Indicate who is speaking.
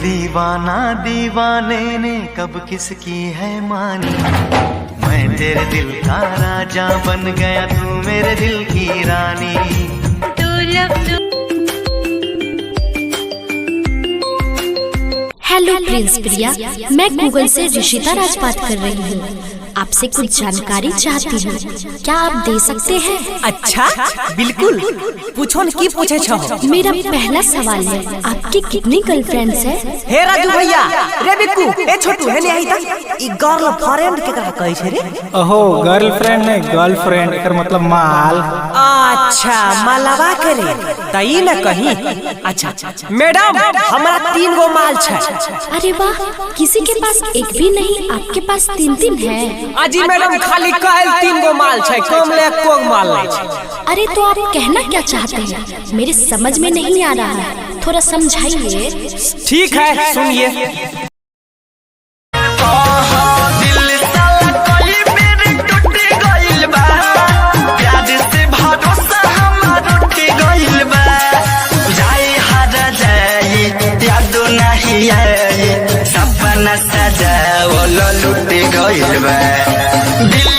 Speaker 1: दीवाना दीवाने ने कब किसकी है मानी। मैं तेरे दिल का राजा बन गया, तू मेरे दिल की रानी।
Speaker 2: हेलो प्रिंस प्रिया, मैं गूगल से ऋषिता राज बात कर रही हूँ। आपसे कुछ जानकारी चाहती हूँ, क्या आप दे सकते हैं?
Speaker 3: अच्छा बिल्कुल, पूछो न की पूछे छो।
Speaker 2: मेरा पहला सवाल है, आपकी कितनी गर्लफ्रेंड्स है?
Speaker 3: हे राजू भैया, रे बिक्कू, ए छोटू, हे नहीं तक ई गर्लफ्रेंड के कहा कहे छे रे?
Speaker 4: ओहो, गर्लफ्रेंड नहीं गर्लफ्रेंड, एकर मतलब माल।
Speaker 3: अच्छा मालवा करे तई न कहीं। अच्छा मैडम, हमारा 3 गो माल छे।
Speaker 2: अरे वाह, किसी के पास एक भी नहीं, आपके पास 3 है।
Speaker 3: अजी मैडम, खाली कहल 3 गो माल छे, कम ले को माल नहीं छे।
Speaker 2: अरे तो आप कहना क्या चाहते हैं? मेरे समझ में नहीं आ रहा है, थोड़ा समझाइए।
Speaker 3: ठीक है, सुनिए।
Speaker 1: सपना सजाओ लुट गइल बा दिल